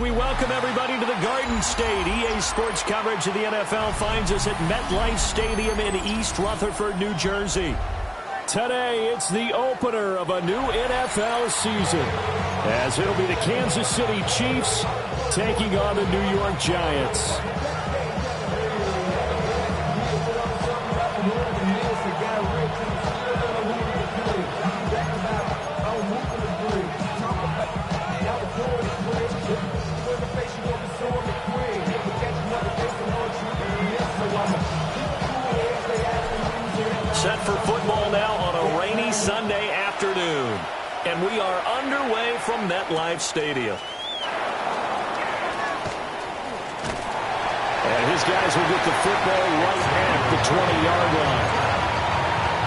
We welcome everybody to the Garden State. EA Sports coverage of the NFL finds us at MetLife Stadium in East Rutherford, New Jersey. Today, it's the opener of a new NFL season, as it'll be the Kansas City Chiefs taking on the New York Giants. Set for football now on a rainy Sunday afternoon. And we are underway from MetLife Stadium. And his guys will get the football right at the 20-yard line.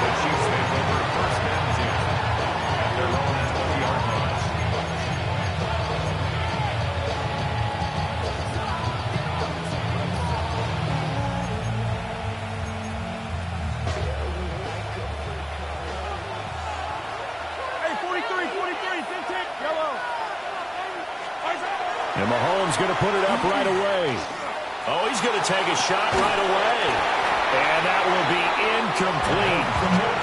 The Chiefs take over first and 10 at their own 20-yard line. And Mahomes going to put it up right away. Oh, he's going to take a shot right away. And that will be incomplete.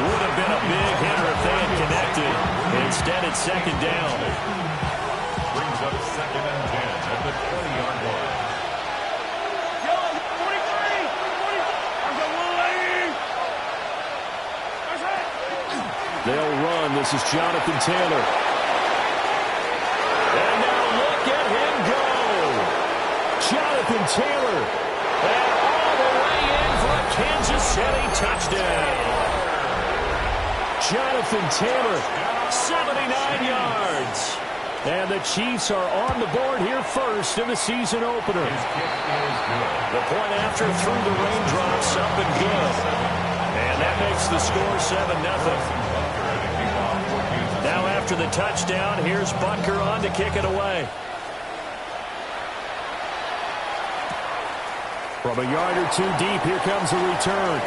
Would have been a big hitter if they had connected. Instead, it's second down. Brings up second and 10 at the 20-yard line. They'll run. This is Jonathan Taylor. And now look at him go. Jonathan Taylor. And all the way in for a Kansas City touchdown. Jonathan Taylor, 79 yards. And the Chiefs are on the board here first in the season opener. His kick is good. The point after through the raindrops up and good. And that makes the score 7-0. Now after the touchdown, here's Butker on to kick it away. From a yard or two deep, here comes a return.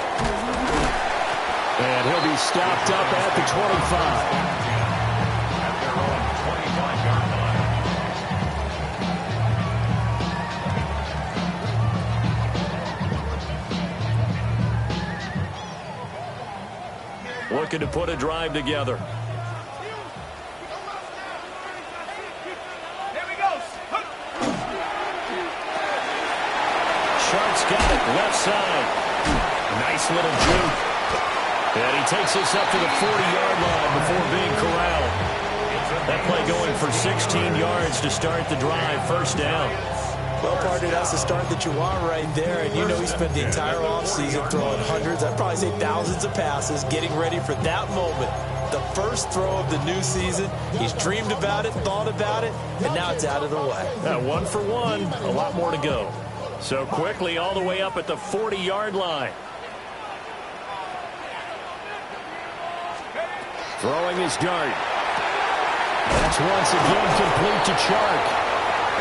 And he'll be stopped up at the 25. At their own 25-yard line. Looking to put a drive together. Sharks got it, left side. Nice little juke. And he takes this up to the 40-yard line before being corralled. That play going for 16 yards to start the drive, first down. Well, partner, that's the start that you want right there. And you know he spent the entire offseason throwing hundreds, I'd probably say thousands of passes, getting ready for that moment. The first throw of the new season. He's dreamed about it, thought about it, and now it's out of the way. 1 for 1, a lot more to go. So quickly all the way up at the 40-yard line. Throwing his dart. That's once again complete to Chark.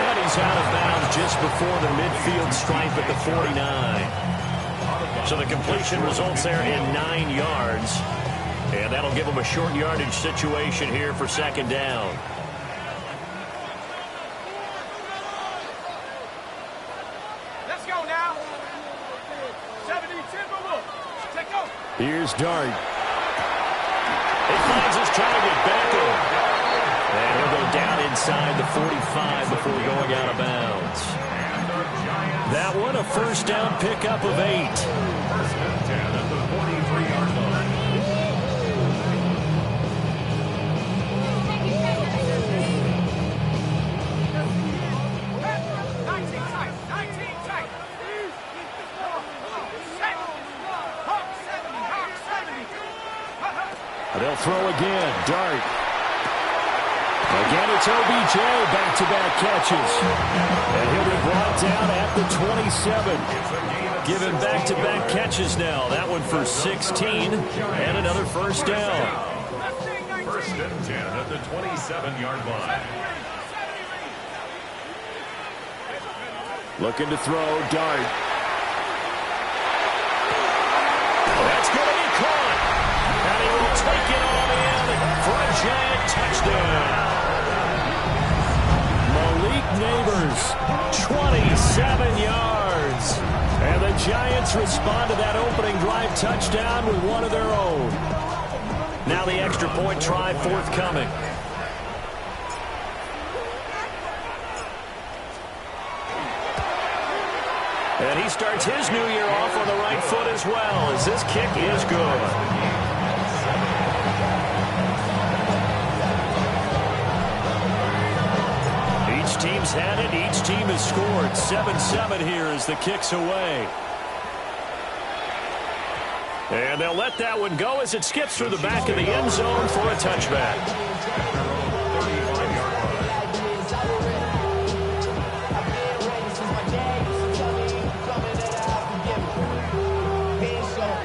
And he's out of bounds just before the midfield stripe at the 49. So the completion results there in 9 yards. And that'll give him a short yardage situation here for second down. Here's Dart. He finds his target, Beckham. And he'll go down inside the 45 before going out of bounds. That one, a first down pickup of 8. First and 10 at the 43-yard line. They'll throw again. Dart. Again, it's OBJ. Back-to-back catches. And he'll be brought down at the 27. Given back-to-back catches now. That one for 16. And another first down. First and 10 at the 27-yard line. Looking to throw. Dart. That's going to be caught. And he will take it all in for a Giant touchdown. Malik Neighbors. 27 yards. And the Giants respond to that opening drive touchdown with one of their own. Now the extra point try forthcoming. And he starts his new year off on the right foot as well, as this kick is good. Each team's had it. Each team has scored. 7-7 here as the kick's away. And they'll let that one go as it skips through the back of the end zone for a touchback.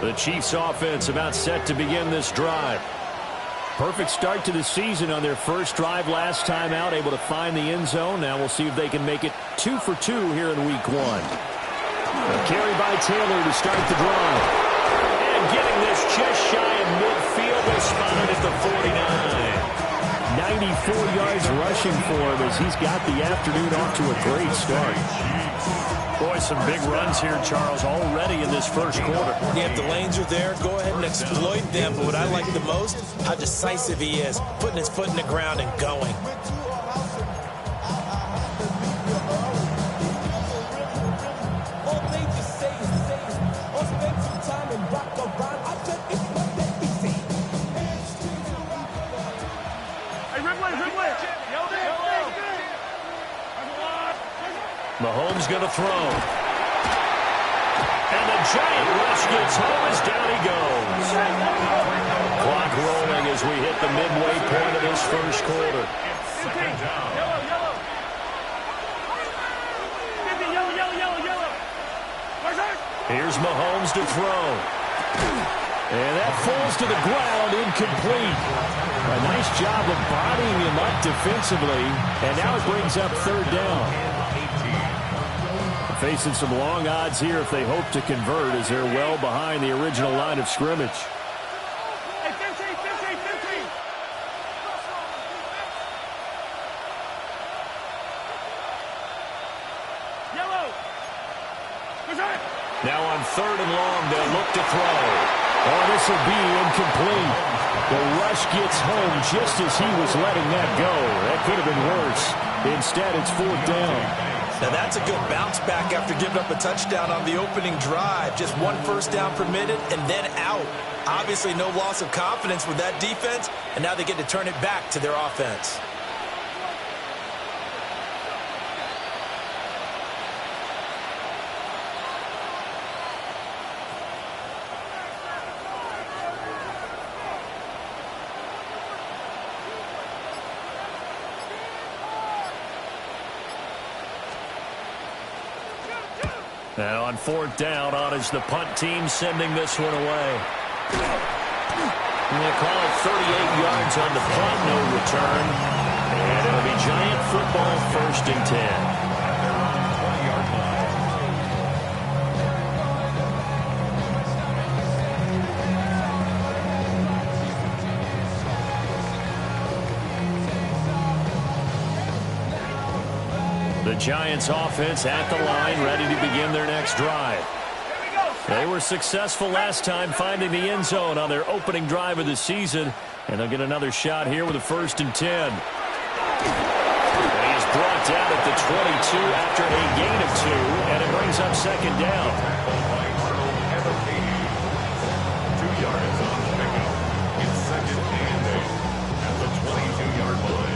The Chiefs offense about set to begin this drive. Perfect start to the season on their first drive last time out, able to find the end zone. Now we'll see if they can make it 2 for 2 here in week 1. A carry by Taylor to start the drive. And getting this just shy of midfield, they're spotted at the 49. 94 yards rushing for him as he's got the afternoon off to a great start. Boy, some big runs here, Charles, already in this first quarter. Yeah, if the lanes are there, go ahead and exploit them. But what I like the most, how decisive he is, putting his foot in the ground and going. Mahomes going to throw. And the giant rush gets home as down he goes. Clock rolling as we hit the midway point of this first quarter. Here's Mahomes to throw. And that falls to the ground, incomplete. A nice job of bodying him up defensively. And now it brings up third down. Facing some long odds here if they hope to convert as they're well behind the original line of scrimmage. Now on third and long, they'll look to throw. Oh, this will be incomplete. The rush gets home just as he was letting that go. That could have been worse. Instead, it's fourth down. Now that's a good bounce back after giving up a touchdown on the opening drive. Just one first down permitted and then out. Obviously no loss of confidence with that defense, and now they get to turn it back to their offense. Now on fourth down, on is the punt team sending this one away. And they call it 38 yards on the punt, no return. And it'll be Giant football, 1st and 10. The Giants offense at the line, ready to begin their next drive. They were successful last time finding the end zone on their opening drive of the season, and they'll get another shot here with a 1st and 10. And he is brought down at the 22 after a gain of 2, and it brings up 2nd down. 2 yards on the pickup. It's 2nd and 8 at the 22-yard line.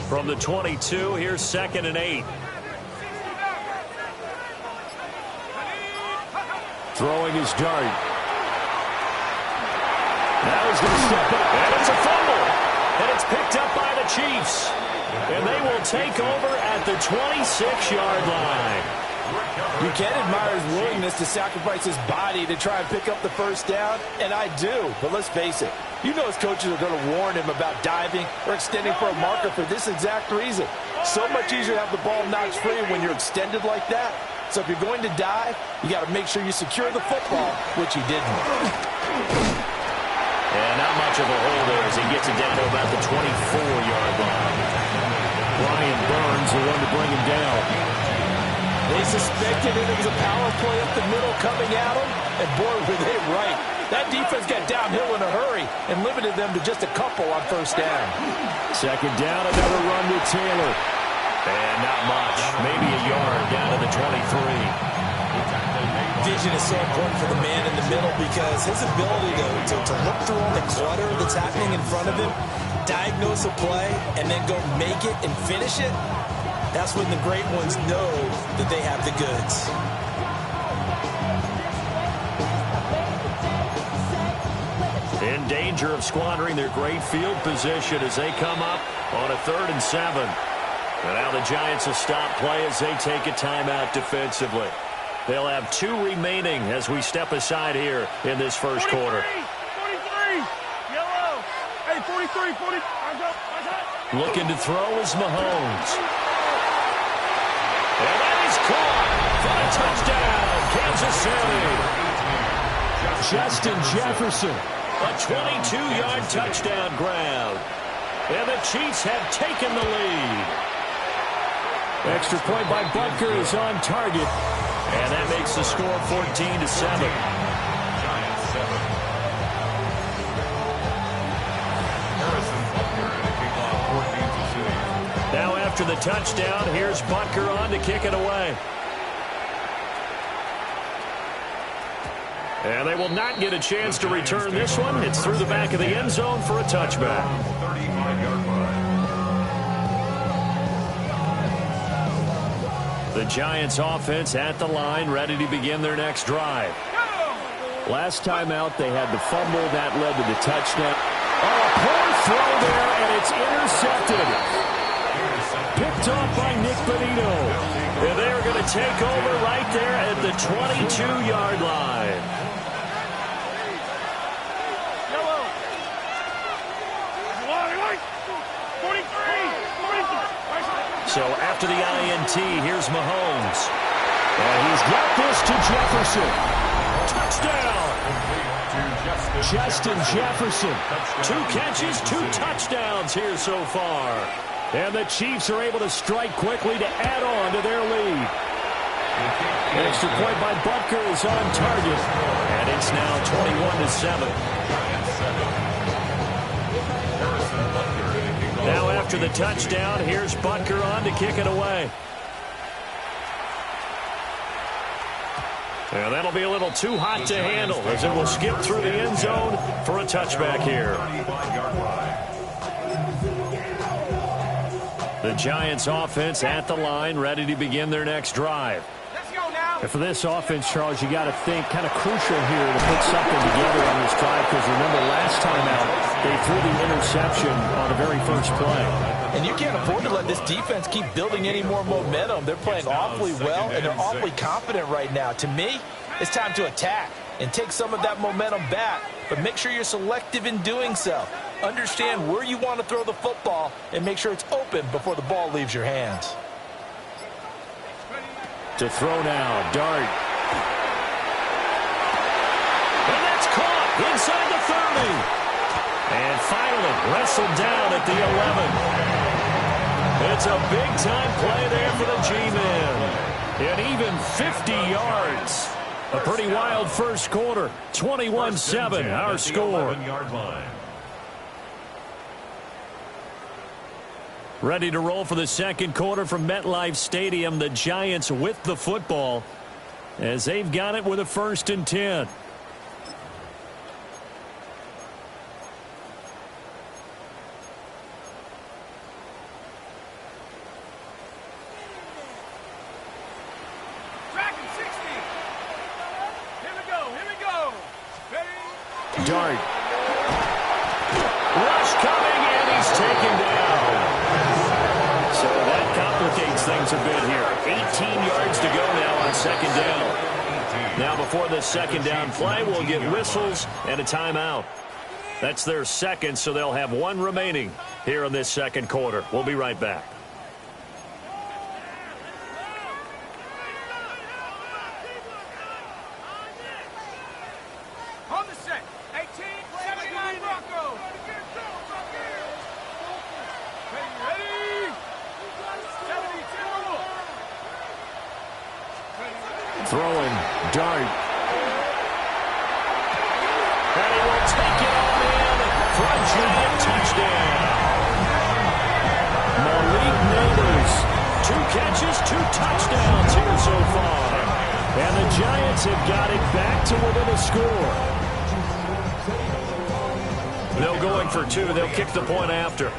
From the 22, here's 2nd and 8. Throwing his dart. Now he's going to step up, and it's a fumble. And it's picked up by the Chiefs. And they will take over at the 26-yard line. You can admire his willingness to sacrifice his body to try and pick up the first down, and I do. But let's face it, you know his coaches are going to warn him about diving or extending for a marker for this exact reason. So much easier to have the ball knocked free when you're extended like that. So if you're going to dive, you got to make sure you secure the football, which he didn't. And not much of a hole there as he gets it down to about the 24-yard line. Brian Burns, the one to bring him down. They suspected it was a power play up the middle coming at them, and boy, were they right. That defense got downhill in a hurry and limited them to just a couple on first down. Second down, another run with Taylor. And not much, maybe a yard down to the 23. Vision is so important for the man in the middle because his ability to look through all the clutter that's happening in front of him, diagnose a play, and then go make it and finish it, that's when the great ones know that they have the goods. In danger of squandering their great field position as they come up on a 3rd and 7. And now the Giants will stop play as they take a timeout defensively. They'll have 2 remaining as we step aside here in this first quarter. 43, yellow. Hey, 43, 40. Looking to throw is Mahomes. And that is caught for a touchdown, Kansas City. Justin Jefferson, a 22-yard touchdown grab. And the Chiefs have taken the lead. Extra point by Butker is on target. And that makes the score 14-7. Giants 7. Harrison Butker and a kickoff 14-2. Now after the touchdown, here's Butker on to kick it away. And they will not get a chance to return this one. It's through the back of the end zone for a touchback. 35-yard line. The Giants offense at the line, ready to begin their next drive. Last time out, they had the fumble that led to the touchdown. Oh, a poor throw there, and it's intercepted. Picked off by Nick Bonito. And they're going to take over right there at the 22-yard line. So after the INT, here's Mahomes. And he's got this to Jefferson. Touchdown! Justin Jefferson. 2 catches, 2 touchdowns here so far. And the Chiefs are able to strike quickly to add on to their lead. An extra point by Butker is on target. And it's now 21-7. Now after the touchdown, here's Butker on to kick it away. And that'll be a little too hot to handle as it will skip through the end zone for a touchback here. The Giants offense at the line, ready to begin their next drive. And for this offense, Charles, you got to think kind of crucial here to put something together on this drive because remember last time out, they threw the interception on the very first play. And you can't afford to let this defense keep building any more momentum. They're playing awfully well, and they're awfully confident right now. To me, it's time to attack and take some of that momentum back, but make sure you're selective in doing so. Understand where you want to throw the football and make sure it's open before the ball leaves your hands. To throw now, Dart. And that's caught inside the 30. And finally wrestled down at the 11. It's a big-time play there for the G-Men. And even 50 yards. A pretty wild first quarter. 21-7, our score. Ready to roll for the second quarter from MetLife Stadium. The Giants with the football as they've got it with a 1st and 10. Dart. Rush coming, and he's taken down. So that complicates things a bit here. 18 yards to go now on second down. Now before this second down play, we'll get whistles and a timeout. That's their second, so they'll have one remaining here in this second quarter. We'll be right back. On the set. 18, 17, Broncos. Ready? 72. Throwing, dart. And he will take it on in for a giant touchdown. Malik Nabers, 2 catches, 2 touchdowns here so far. And the Giants have got it back to within a score. No going for 2. They'll kick the point after.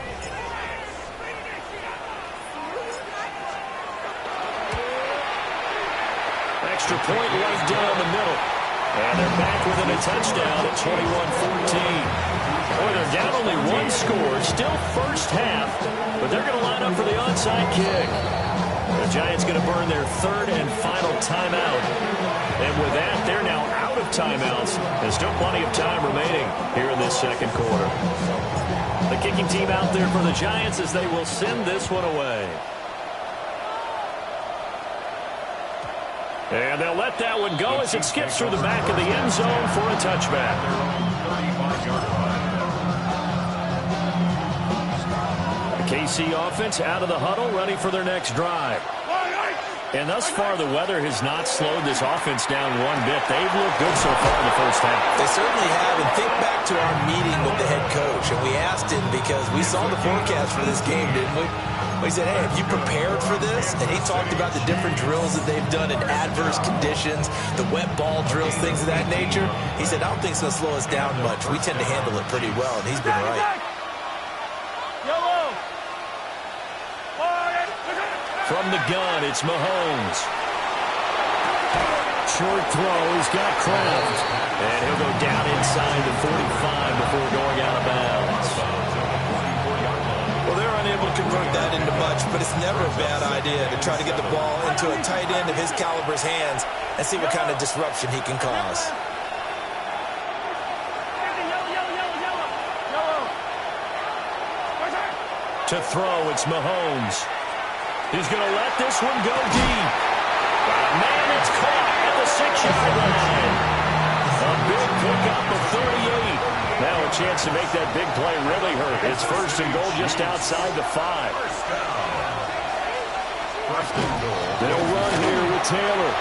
Extra point right down the middle. And they're back within a touchdown at 21-14. Boy, they're down only 1 score. Still first half, but they're going to line up for the onside kick. The Giants going to burn their 3rd and final timeout. And with that, they're now out of timeouts. There's still plenty of time remaining here in this second quarter. The kicking team out there for the Giants as they will send this one away. And they'll let that one go as it skips through the back of the end zone for a touchback. The KC offense out of the huddle, ready for their next drive. And thus far, the weather has not slowed this offense down one bit. They've looked good so far in the first half. They certainly have. And think back to our meeting with the head coach. And we asked him because we saw the forecast for this game, didn't we? He said, hey, have you prepared for this? And he talked about the different drills that they've done in adverse conditions, the wet ball drills, things of that nature. He said, I don't think it's going to slow us down much. We tend to handle it pretty well, and he's been right. From the gun, it's Mahomes. Short throw, he's got Kraft. And he'll go down inside the 45 before going out of bounds. Well, they're unable to convert that into much, but it's never a bad idea to try to get the ball into a tight end of his caliber's hands and see what kind of disruption he can cause. To throw, it's Mahomes. He's going to let this one go deep. Man, it's caught at the 6-yard line. A big pickup of 38. Now a chance to make that big play really hurt. It's 1st and goal just outside the 5. They'll run here with Taylor.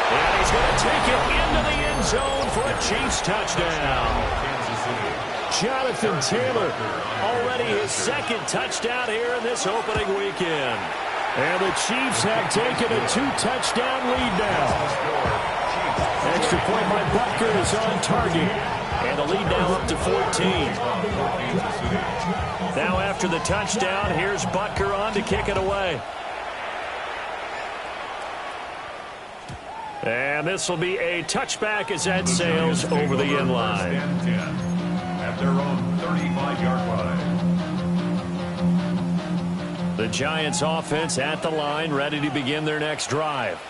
And he's going to take it into the end zone for a Chiefs touchdown. Jonathan Taylor, already his 2nd touchdown here in this opening weekend. And the Chiefs have taken a 2-touchdown lead now. Extra point by Butker is on target. And the lead now up to 14. Now after the touchdown, here's Butker on to kick it away. And this will be a touchback as that sails over the end line. At their own 35-yard line. The Giants offense at the line, ready to begin their next drive.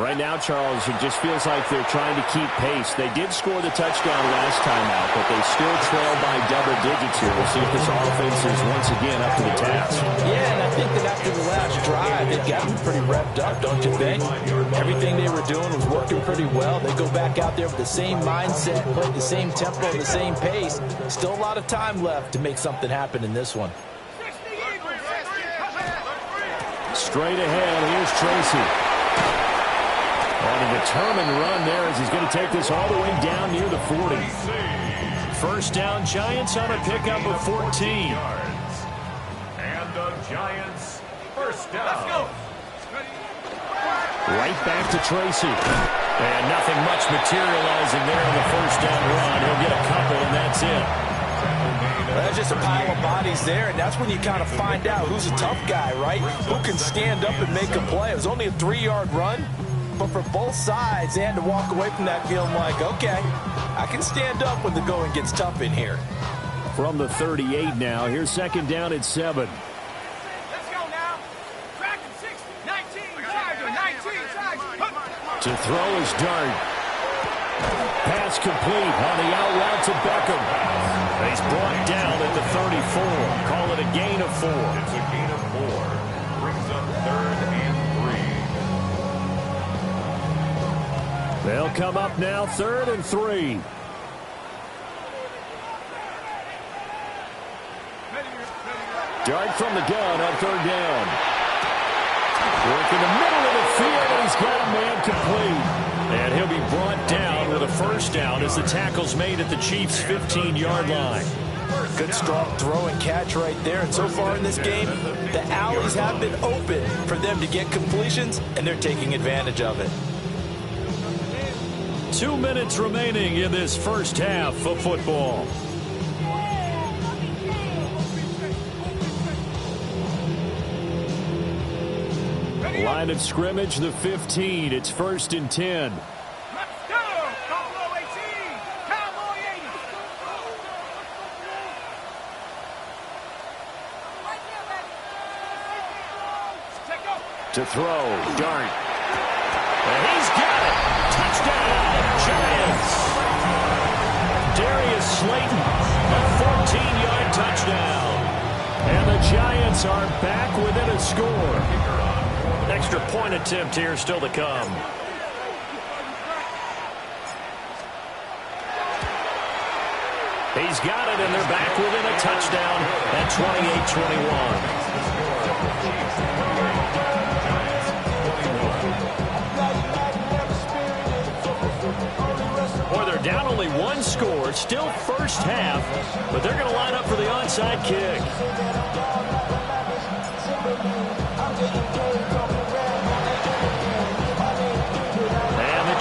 Right now, Charles, it just feels like they're trying to keep pace. They did score the touchdown last time out, but they still trail by double digits here. We'll see if this offense is once again up to the task. Yeah, and I think that after the last drive, they've gotten pretty revved up, don't you think? Everything they were doing was working pretty well. They go back out there with the same mindset, play the same tempo, the same pace. Still a lot of time left to make something happen in this one. Straight ahead, here's Tracy. On a determined run there as he's going to take this all the way down near the 40. First down, Giants on a pickup of 14. And the Giants first down. Let's go. Right back to Tracy. And nothing much materializing there in the first down run. He'll get a couple, and that's it. Well, that's just a pile of bodies there, and that's when you kind of find out who's a tough guy, right? Who can stand up and make a play. It was only a 3-yard run, but for both sides, they had to walk away from that feeling like, okay, I can stand up when the going gets tough in here. From the 38 now, here's second down at 7. Let's go now. Track 60, 19, Tiger, 19, Tiger. To throw is Dart. Pass complete on the out route to Beckham. He's brought down at the 34. Call it a gain of 4. It's a gain of 4. Brings up 3rd and 3. They'll come up now 3rd and 3. Dart from the gun on 3rd down. Work in the middle of the field, and he's got a man complete. And he'll be brought down with a 1st down as the tackle's made at the Chiefs' 15-yard line. Good strong throw and catch right there. And so far in this game, the alleys have been open for them to get completions, and they're taking advantage of it. 2 minutes remaining in this first half of football. Line of scrimmage, the 15. It's 1st and 10. Let's go! Cowboy 18! Cowboy 80! Take off! To throw, Dart. And he's got it! Touchdown, Giants! Darius Slayton, a 14-yard touchdown. And the Giants are back within a score. Extra point attempt here still to come. He's got it, and they're back within a touchdown at 28-21. Boy, they're down only 1 score. Still first half, but they're going to line up for the onside kick.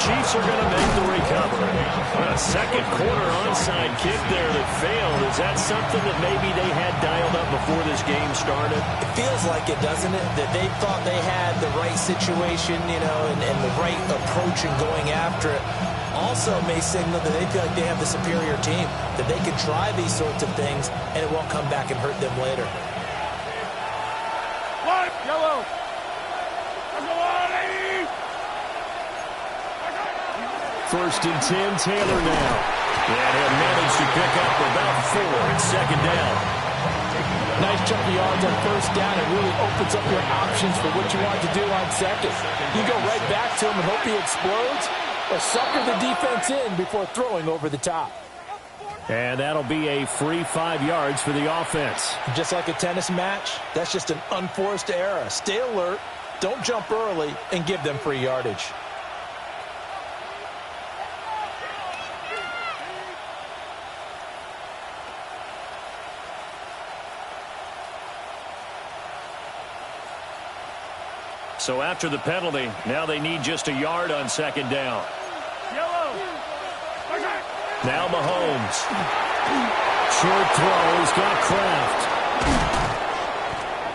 Chiefs are going to make the recovery. A second quarter onside kick there that failed. Is that something that maybe they had dialed up before this game started? It feels like it, doesn't it? That they thought they had the right situation, you know, and the right approach in going after it. Also may signal that they feel like they have the superior team, that they can try these sorts of things, and it won't come back and hurt them later. One, yellow! Let's go, 1st and 10, Taylor now. And he'll manage to pick up about 4 at 2nd down. Nice chunk of yards on 1st down. It really opens up your options for what you want to do on 2nd. You go right back to him and hope he explodes, or sucker the defense in before throwing over the top. And that'll be a free 5 yards for the offense. Just like a tennis match, that's just an unforced error. Stay alert, don't jump early, and give them free yardage. So after the penalty, now they need just a yard on 2nd down. Yellow! Now Mahomes. Short throw, he's got Kraft.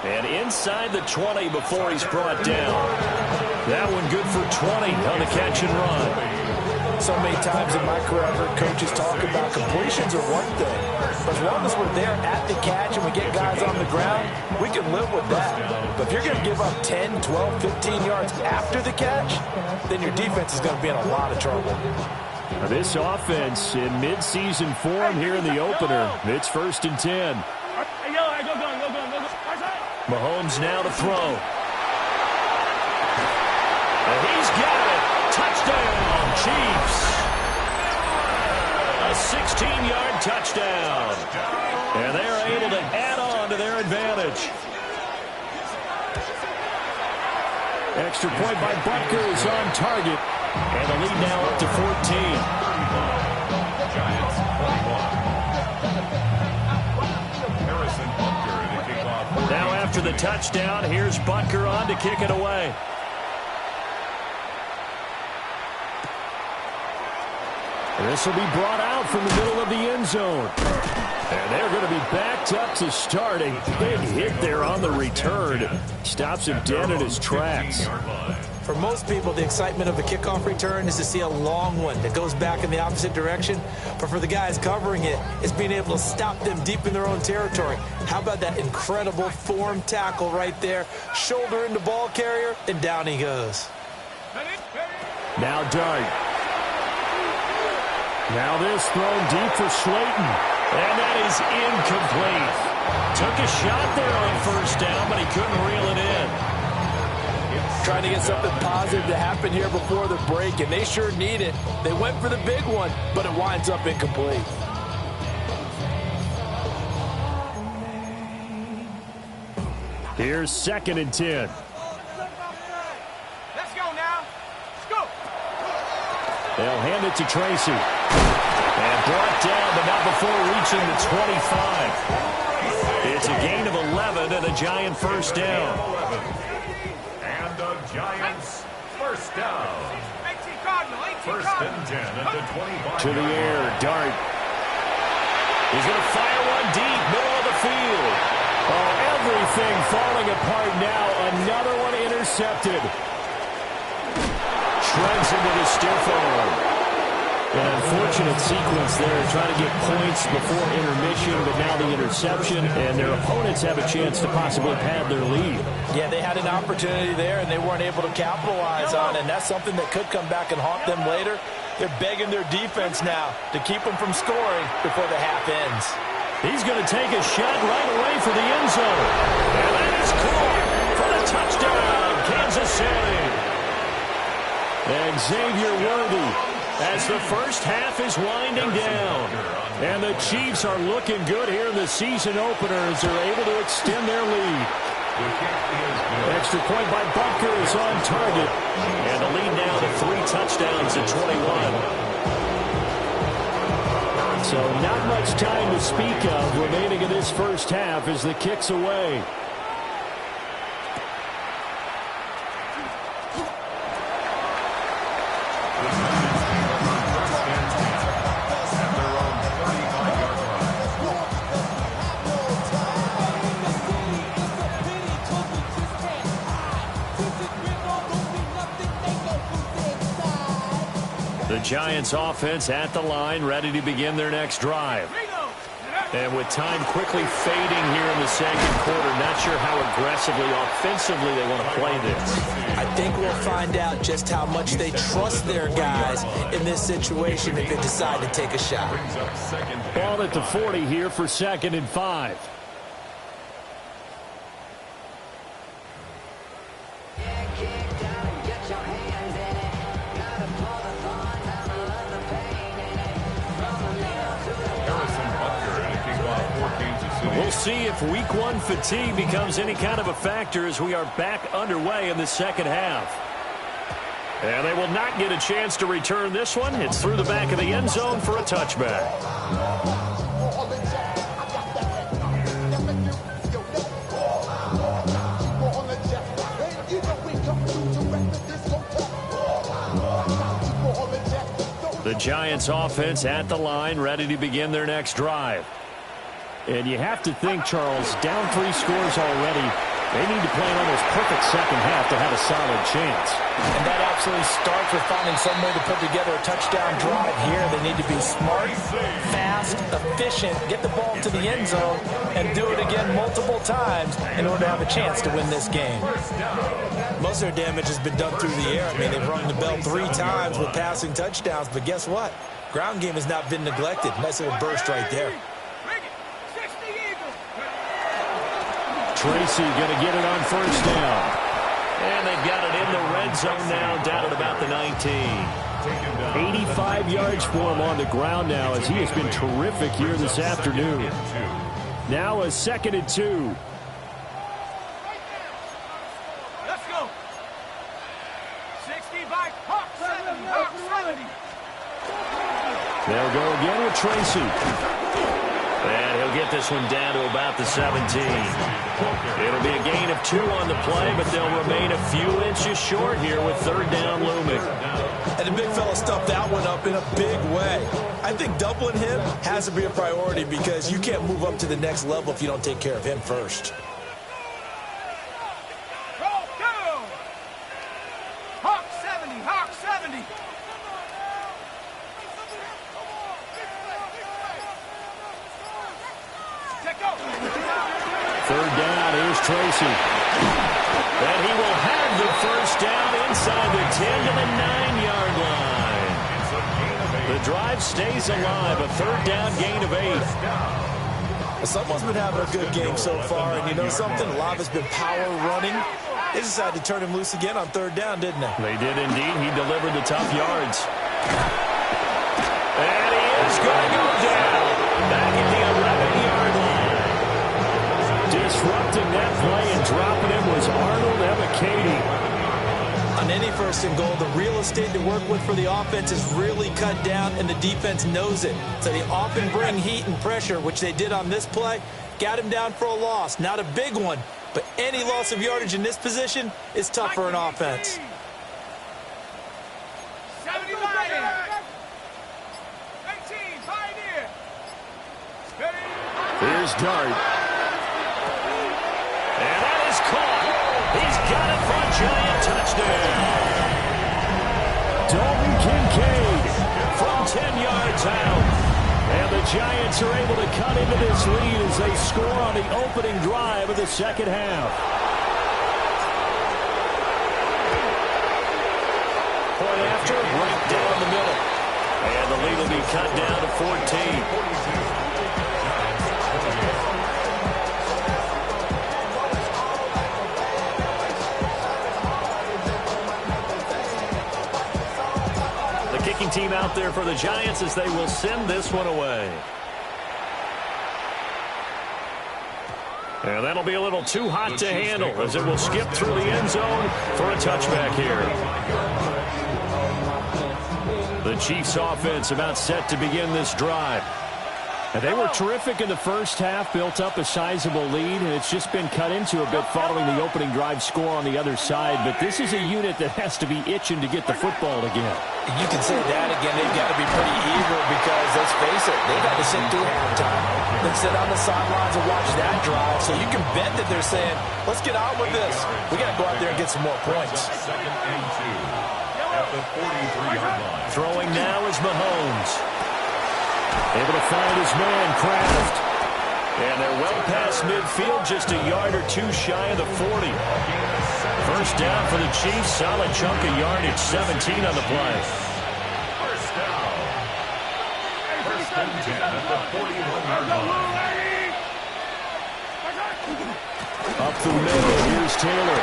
And inside the 20 before he's brought down. That one good for 20 on the catch and run. So many times in my career, I've heard coaches talk about completions are one thing. But as long as we're there at the catch and we get guys on the ground, we can live with that. But if you're going to give up 10, 12, 15 yards after the catch, then your defense is going to be in a lot of trouble. Now this offense in midseason form here in the opener. It's 1st and 10. Hey, yellow, hey, go. Mahomes now to throw. And he's got it. Touchdown, Chiefs. A 16-yard touchdown. And they're able to add on to their advantage. Extra point by Butker is on target. And the lead now up to 14. Giants 21. Harrison Butker to kick off. Now after the touchdown, here's Butker on to kick it away. This will be brought out from the middle of the end zone. And they're going to be backed up to start. A big hit there on the return. Stops him dead in his tracks. For most people, the excitement of a kickoff return is to see a long one that goes back in the opposite direction. But for the guys covering it, it's being able to stop them deep in their own territory. How about that incredible form tackle right there? Shoulder into ball carrier, and down he goes. Now Dart. Now this thrown deep for Slayton. And that is incomplete. Took a shot there on first down, but he couldn't reel it in. Trying to get something positive to happen here before the break, and they sure need it. They went for the big one, but it winds up incomplete. Here's 2nd and 10. Let's go now. Let's go. They'll hand it to Tracy. And brought down, but not before reaching the 25. It's a gain of 11 and a Giant first down. And the Giants first down. 18 Cardinal, 18 First Cardinal. and 10 at the 25. To the air, Dart. He's going to fire one deep, middle of the field. Oh, everything falling apart now. Another one intercepted. Shreds into the stiff arm. An unfortunate sequence there, trying to get points before intermission, but now the interception, and their opponents have a chance to possibly pad their lead. Yeah, they had an opportunity there, and they weren't able to capitalize on it, and that's something that could come back and haunt them later. They're begging their defense now to keep them from scoring before the half ends. He's going to take a shot right away for the end zone. And that is caught for the touchdown, Kansas City. And Xavier Worthy, as the first half is winding down. And the Chiefs are looking good here in the season opener as they're able to extend their lead. Extra point by Butker is on target. And the lead now to 3 touchdowns at 21. So not much time to speak of remaining in this first half as the kick's away. The Giants offense at the line, ready to begin their next drive. And with time quickly fading here in the second quarter, not sure how aggressively, offensively they want to play this. I think we'll find out just how much they trust their guys in this situation if they decide to take a shot. Ball at the 40 here for 2nd and 5. We'll see if week 1 fatigue becomes any kind of a factor as we are back underway in the second half. And they will not get a chance to return this one. It's through the back of the end zone for a touchback. The Giants offense at the line, ready to begin their next drive. And you have to think, Charles, down 3 scores already. They need to play an almost perfect second half to have a solid chance. And that absolutely starts with finding some way to put together a touchdown drive here. They need to be smart, fast, efficient, get the ball to the end zone, and do it again multiple times in order to have a chance to win this game. Most of their damage has been done through the air. I mean, they've rung the bell 3 times with passing touchdowns, but guess what? Ground game has not been neglected. Nice little burst right there. Tracy going to get it on first down. And they've got it in the red zone now, down at about the 19. 85 yards for him on the ground now as he has been terrific here this afternoon. Now a 2nd and 2. Let's go. 60 by Hawk 70. Hawk 70. They'll go again with Tracy. And he'll get this one down to about the 17. It'll be a gain of 2 on the play, but they'll remain a few inches short here with 3rd down looming. And the big fella stuffed that one up in a big way. I think doubling him has to be a priority because you can't move up to the next level if you don't take care of him first. Roll down. Hawk 70. Hawk 70. Third down, here's Tracy. And he will have the first down inside the 10 to the 9-yard line. The drive stays alive. A third down gain of 8. Someone's been having a good game so far, and you know something? A lot of it's been power running. They decided to turn him loose again on third down, didn't they? They did indeed. He delivered the tough yards. And he is going to go down. Back at the 11-yard line. Disrupting that play and dropping him was Arnold Ebiketie. On any first and goal, the real estate to work with for the offense is really cut down, and the defense knows it. So they often bring heat and pressure, which they did on this play. Got him down for a loss. Not a big one, but any loss of yardage in this position is tough for an offense. 79. 18, Pioneer. Here's Dart. And that is caught. He's got it for a giant touchdown. Dalton Kincaid from 10 yards out. And the Giants are able to cut into this lead as they score on the opening drive of the second half. Point after, right down the middle. And the lead will be cut down to 14. Kicking team out there for the Giants as they will send this one away. And that'll be a little too hot to handle as it will skip through the end zone for a touchback here. The Chiefs offense about set to begin this drive. And they were terrific in the first half, built up a sizable lead, and it's just been cut into a bit following the opening drive score on the other side. But this is a unit that has to be itching to get the football again. You can say that again. They've got to be pretty eager because, let's face it, they've got to sit through halftime, then sit on the sidelines and watch that drive. So you can bet that they're saying, let's get on with this. We got to go out there and get some more points. Second and 2 at the 43-yard line. Throwing now is Mahomes. Able to find his man, Kraft. And they're well past midfield, just a yard or two shy of the 40. First down for the Chiefs, solid chunk of yardage, 17 on the play. First down. First and 10 at the 41-yard line. Up the middle, here's Taylor.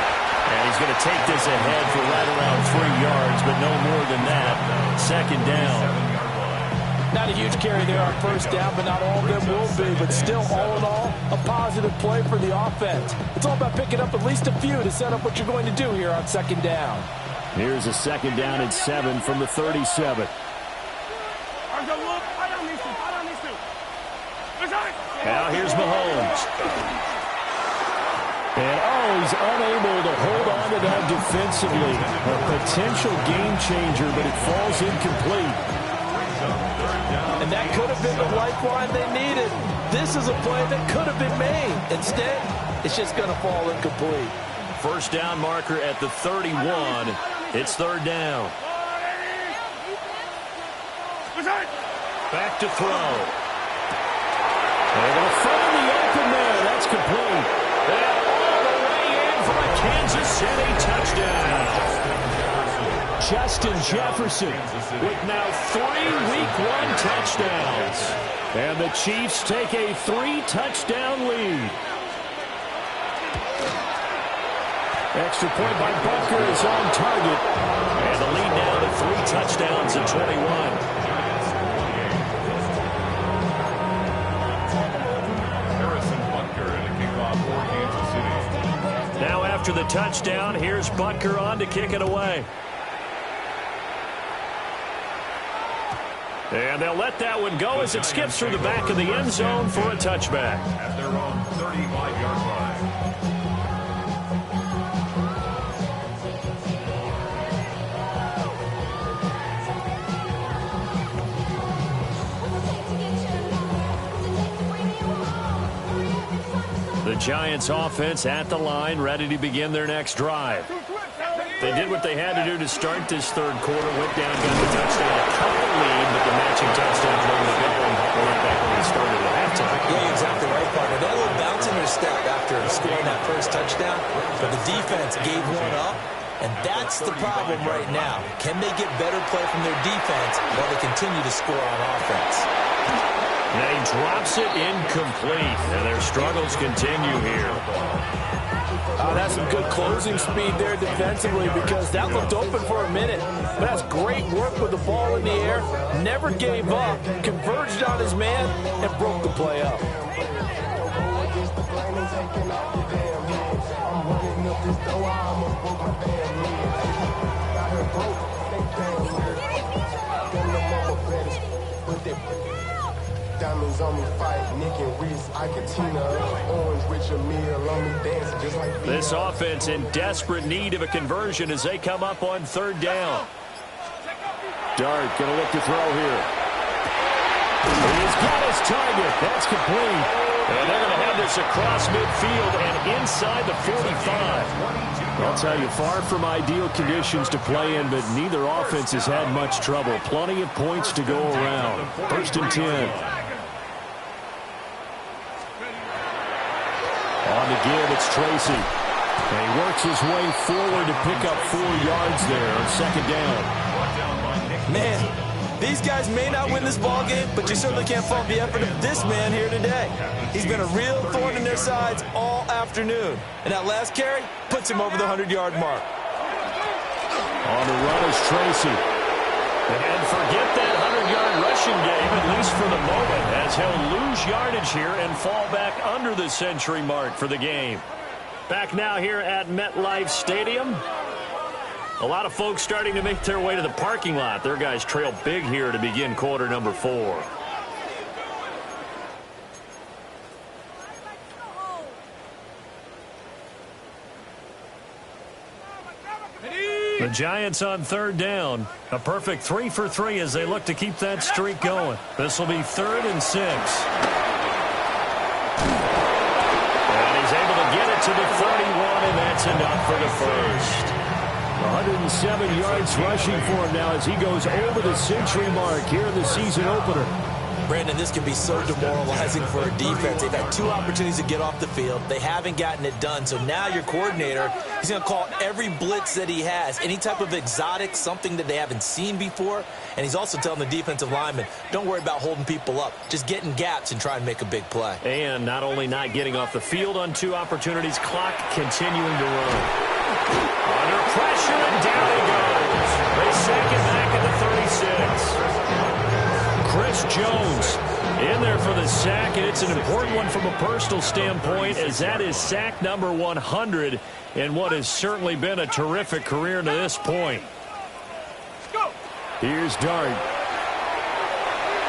And he's going to take this ahead for right around 3 yards, but no more than that. Second down. Not a huge carry there on first down, but not all of them will be. But still, all in all, a positive play for the offense. It's all about picking up at least a few to set up what you're going to do here on second down. Here's a second down and 7 from the 37. Now here's Mahomes. And, he's unable to hold on to that defensively. A potential game changer, but it falls incomplete. And that could have been the lifeline they needed. This is a play that could have been made. Instead, it's just going to fall incomplete. First down marker at the 31. It's third down. Back to throw. Able to find the open there. That's complete. And all the way in for a Kansas City touchdown. Justin Jefferson with now 3 Week 1 touchdowns. And the Chiefs take a 3-touchdown lead. Extra point by Butker is on target. And the lead now to 3 touchdowns and 21. Harrison Butker in a kickoff for Kansas City. Now after the touchdown, here's Butker on to kick it away. And they'll let that one go as it skips through the back of the end zone for a touchback. At their own 35-yard line. The Giants offense at the line, ready to begin their next drive. They did what they had to do to start this third quarter. Went down, got the touchdown, cut the lead, but the matching touchdown from the goal and right back when they started at halftime. Yeah, you're exactly right, partner. They had a little bounce in their step after scoring that first touchdown, but the defense gave one up, And that's the problem right now. Can they get better play from their defense while they continue to score on offense? And he drops it incomplete. And their struggles continue here. That's some good closing speed there defensively because that looked open for a minute. But that's great work with the ball in the air. Never gave up, converged on his man, and broke the play up. Diamonds on me fight, Nick and Reese, Iketina, Orange, Richard Mille on me dancing just like this offense in desperate need of a conversion as they come up on third down. Dart going to look to throw here. He's got his target. That's complete. And they're going to have this across midfield and inside the 45. I'll tell you, far from ideal conditions to play in, but neither offense has had much trouble. Plenty of points to go around. First and 10. On the give, it's Tracy. And he works his way forward to pick up 4 yards there on second down. Man, these guys may not win this ball game, but you certainly can't fault the effort of this man here today. He's been a real thorn in their sides all afternoon. And that last carry puts him over the 100-yard mark. On the run is Tracy. And forget that 100-yard rushing game, at least for the moment, as he'll lose yardage here and fall back under the century mark for the game. Back now here at MetLife Stadium. A lot of folks starting to make their way to the parking lot. Their guys trail big here to begin quarter number 4. The Giants on third down. A perfect 3 for 3 as they look to keep that streak going. This will be 3rd and 6. And he's able to get it to the 31, and that's enough for the first. 107 yards rushing for him now as he goes over the century mark here in the season opener. Brandon, this can be so demoralizing for a defense. They've had 2 opportunities to get off the field. They haven't gotten it done. So now your coordinator, he's going to call every blitz that he has, any type of exotic, something that they haven't seen before. And he's also telling the defensive linemen, don't worry about holding people up. Just get in gaps and try and make a big play. And not only not getting off the field on 2 opportunities, clock continuing to run. Under pressure, and down he goes. They sack it back at the 36. Chris Jones in there for the sack, and it's an important one from a personal standpoint as that is sack number 100 in what has certainly been a terrific career to this point. Here's Dart.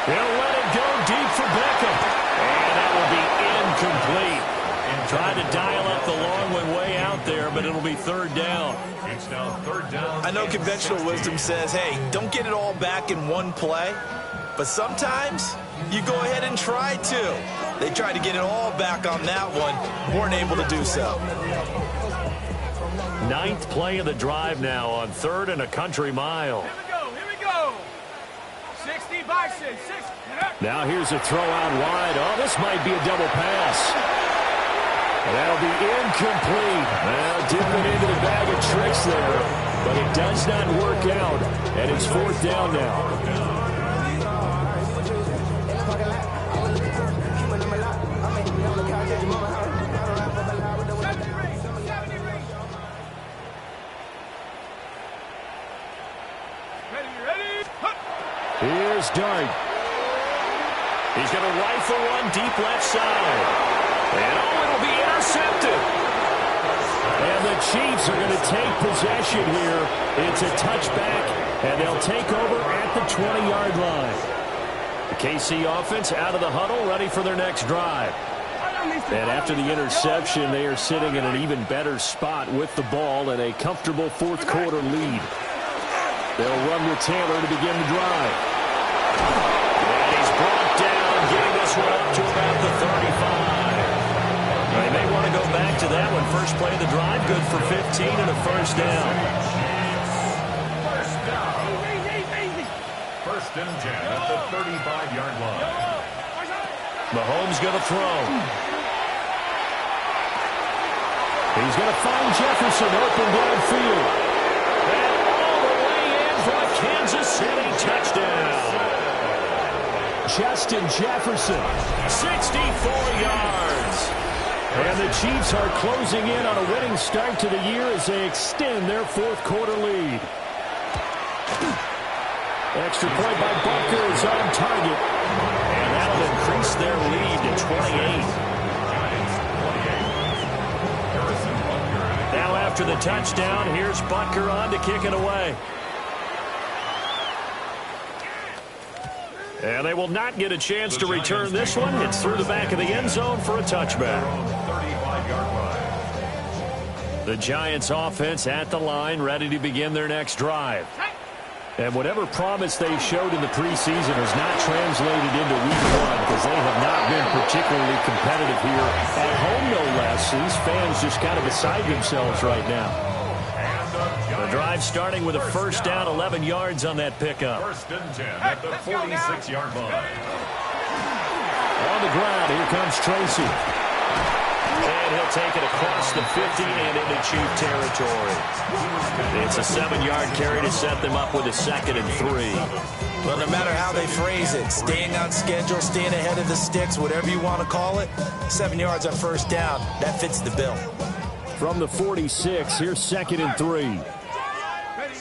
They'll let it go deep for Beckham. And that will be incomplete. And trying to dial up the long one way out there, but it'll be 3rd down. It's now 3rd down. I know conventional wisdom says, hey, don't get it all back in one play. But sometimes you go ahead and try to. They tried to get it all back on that one. Weren't able to do so. 9th play of the drive now on 3rd and a country mile. Here we go. 60 by 6. Now here's a throw out wide. Oh, this might be a double pass. That'll be incomplete. Well, dipping into the bag of tricks there, but it does not work out. And it's 4th down now. Here's Dart. He's going to rifle one deep left side. And oh, it'll be intercepted. And the Chiefs are going to take possession here. It's a touchback, and they'll take over at the 20-yard line. The KC offense out of the huddle, ready for their next drive. And after the interception, they are sitting in an even better spot with the ball and a comfortable 4th quarter lead. They'll run with Taylor to begin the drive. And he's brought down, getting this one up to about the 35. They may want to go back to that one. First play of the drive, good for 15 and a 1st down. 1st and 10 at the 35-yard line. Mahomes going to throw. He's going to find Jefferson open downfield. Justin Jefferson. 64 yards. And the Chiefs are closing in on a winning start to the year as they extend their fourth quarter lead. Extra point by Butker is on target. And that'll increase their lead to 28. Now after the touchdown, here's Butker on to kick it away. And they will not get a chance to return this one. It's through the back of the end zone for a touchback. The Giants offense at the line, ready to begin their next drive. And whatever promise they showed in the preseason has not translated into week one because they have not been particularly competitive here at home, no less. These fans just kind of beside themselves right now. The drive starting with a first down, 11 yards on that pickup. First and 10 at the 46-yard line. On the ground, here comes Tracy. And he'll take it across the 50 and into Chief territory. It's a 7-yard carry to set them up with a 2nd and 3. Well, no matter how they phrase it, staying on schedule, staying ahead of the sticks, whatever you want to call it, 7 yards on first down, that fits the bill. From the 46, here's 2nd and 3. Ready.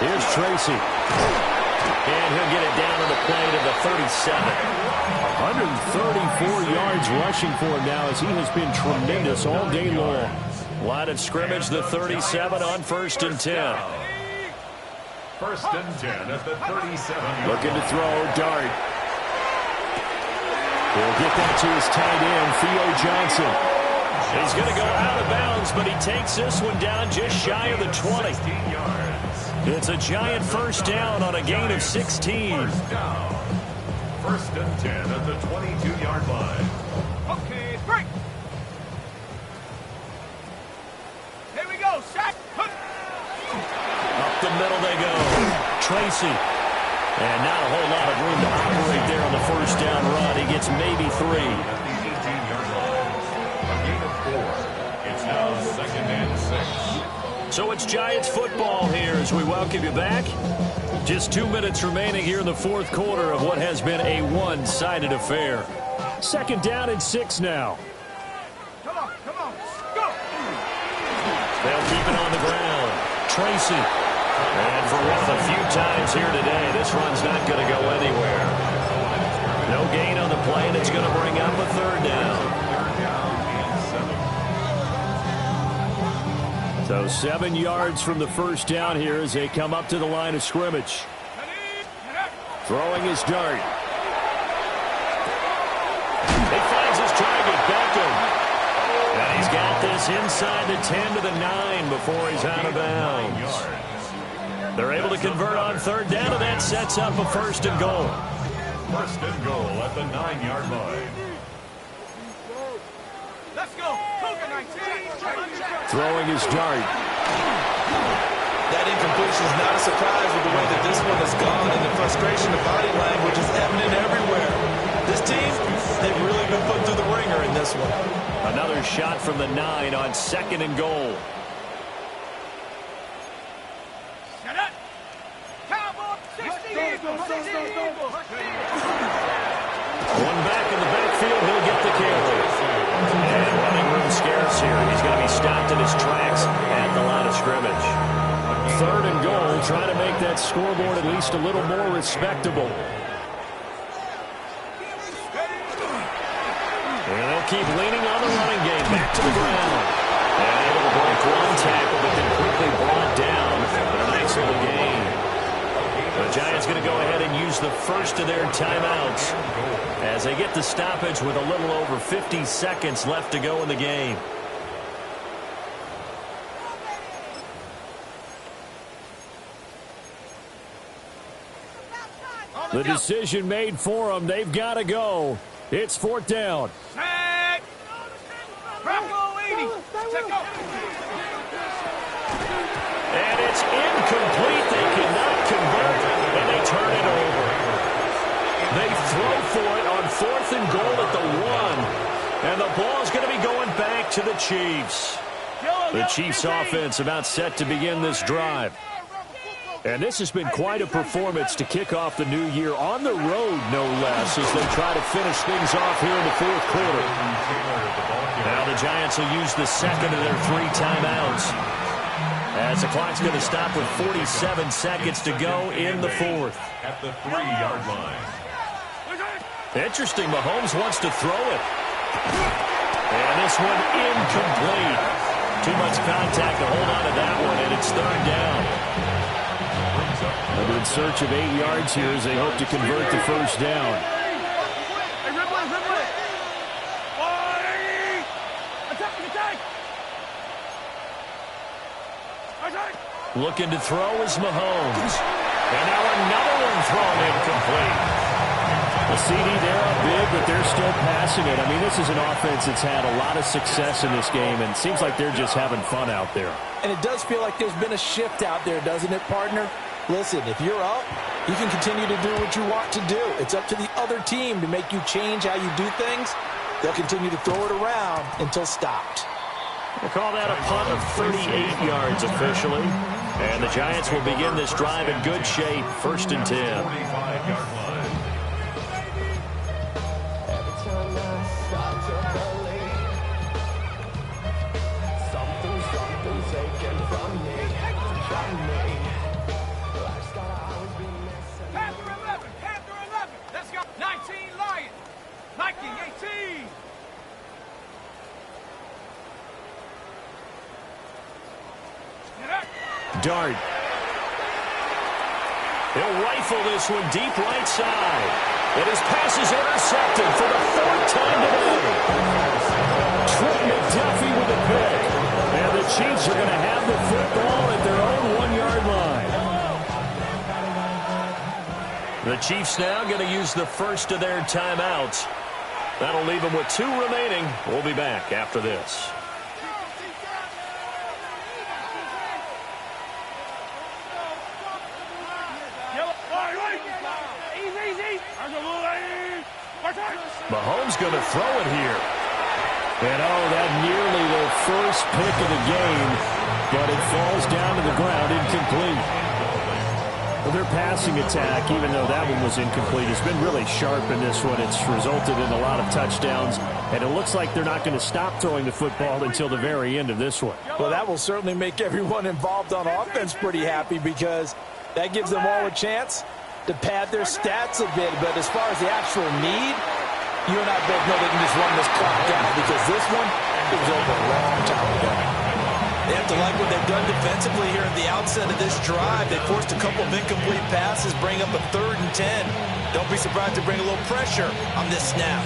Here's Tracy. And he'll get it down to the play to the 37. 134 yards rushing for him now as he has been tremendous all day long. Line of scrimmage, the 37 on 1st and 10. First and 10 at the 37. Looking to throw, Dart. He'll get that to his tight end, Theo Johnson. He's going to go out of bounds, but he takes this one down just shy of the 20. It's a Giant first down on a gain of 16. First and 10 at the 22-yard line. Okay, break. Here we go, sack. Up the middle they go. Tracy. And not a whole lot of room to operate there on the first down run. He gets maybe 3. At the 18-yard line. A gain of 4. It's now 2nd and 6. So it's Giants football here as we welcome you back. Just 2 minutes remaining here in the fourth quarter of what has been a one-sided affair. 2nd down and 6 now. Come on, go. They'll keep it on the ground. Tracy. And for one of the few times here today, this run's not going to go anywhere. No gain on the play, and it's going to bring up a 3rd down. So 7 yards from the first down here as they come up to the line of scrimmage. Throwing his Dart. He finds his target, Beckham. And he's got this inside the 10 to the 9 before he's out of bounds. They're able to convert on 3rd down, and that sets up a 1st and goal. First and goal at the 9-yard line. Let's go. Throwing his Dart. That incompletion is not a surprise with the way that this one has gone, and the frustration of body language is evident everywhere. This team, they've really been put through the ringer in this one. Another shot from the 9 on 2nd and goal. Set up. Cowboy 60. One back in the backfield, he'll get the carry. And running room scarce here. He's going to be stopped in his tracks at the line of scrimmage. 3rd and goal, trying to make that scoreboard at least a little more respectable. And they'll keep leaning on the running game. Back to the ground. And able to break one tackle, but then quickly brought down for a nice little gain. The Giants going to go ahead and use the first of their timeouts as they get the stoppage with a little over 50 seconds left to go in the game. The decision made for them. They've got to go. It's 4th down. Sack. Bronco 80. Check out. And it's incomplete. They cannot convert, and they turn it over. They throw for it on 4th and goal at the 1. And the ball's going to be going back to the Chiefs. The Chiefs offense about set to begin this drive. And this has been quite a performance to kick off the new year on the road, no less, as they try to finish things off here in the fourth quarter. Now the Giants will use the second of their 3 timeouts, as the clock's going to stop with 47 seconds to go in the fourth. At the 3-yard line. Interesting, Mahomes wants to throw it. And this one incomplete. Too much contact to hold on to that one, and it's third down. They're in search of 8 yards here as they hope to convert the first down. Looking to throw is Mahomes. And now another one thrown incomplete. The CD there up big, but they're still passing it. I mean, this is an offense that's had a lot of success in this game, and it seems like they're just having fun out there. And it does feel like there's been a shift out there, doesn't it, partner? Listen, if you're up, you can continue to do what you want to do. It's up to the other team to make you change how you do things. They'll continue to throw it around until stopped. We'll call that a punt of 38 yards officially. And the Giants will begin this drive in good shape, 1st and 10. 45-yard line. Dart. He'll rifle this one deep right side. And his pass is intercepted for the 4th time today. Trent McDuffie with a pick. And the Chiefs are going to have the football at their own 1-yard line. The Chiefs now going to use the first of their timeouts. That'll leave them with 2 remaining. We'll be back after this. Mahomes going to throw it here. And, that nearly their first pick of the game, but it falls down to the ground incomplete. Well, their passing attack, even though that one was incomplete, has been really sharp in this one. It's resulted in a lot of touchdowns, and it looks like they're not going to stop throwing the football until the very end of this one. Well, that will certainly make everyone involved on offense pretty happy, because that gives them all a chance to pad their stats a bit. But as far as the actual need, you and I both know they can just run this clock out, because this one, it was over a long time ago. They have to like what they've done defensively here at the outset of this drive. They forced a couple of incomplete passes, bring up a 3rd and 10. Don't be surprised to bring a little pressure on this snap.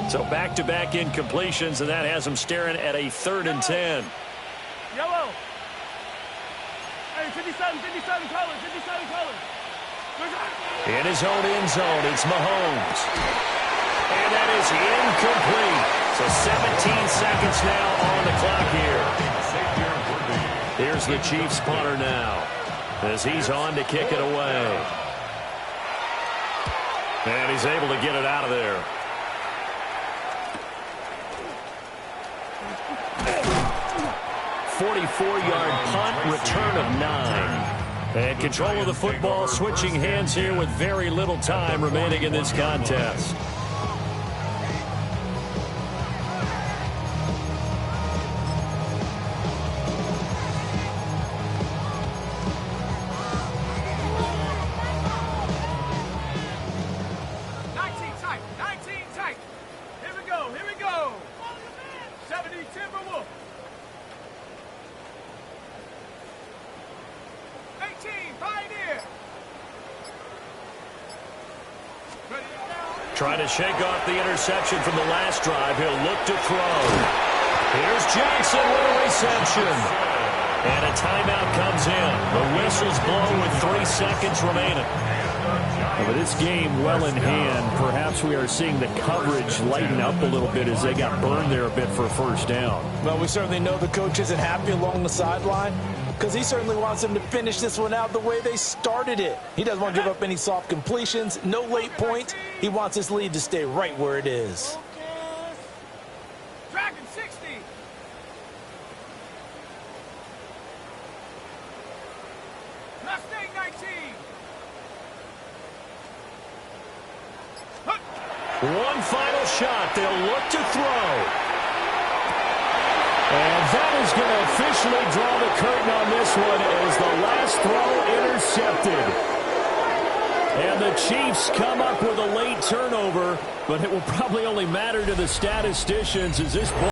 So back-to-back incompletions, and that has them staring at a 3rd and 10. Yellow. Hey, 57 colors, 57 colors. In his own end zone, it's Mahomes. And that is incomplete. So 17 seconds now on the clock here. Here's the Chiefs punter now, as he's on to kick it away. And he's able to get it out of there. .44-yard punt, return of 9. And control of the football, switching hands here with very little time remaining in this contest. Trying to shake off the interception from the last drive. He'll look to throw. Here's Johnson with a reception. And a timeout comes in. The whistles blow with 3 seconds remaining. With this game well in hand, perhaps we are seeing the coverage lighten up a little bit as they got burned there a bit for a first down. Well, we certainly know the coach isn't happy along the sideline, because he certainly wants them to finish this one out the way they started it. He doesn't want to give up any soft completions, no late points. He wants his lead to stay right where it is. Dragon 60. One final shot. They'll look to throw. And that is going to officially draw the curtain on this one as the last throw intercepted. And the Chiefs come up with a late turnover, but it will probably only matter to the statisticians as this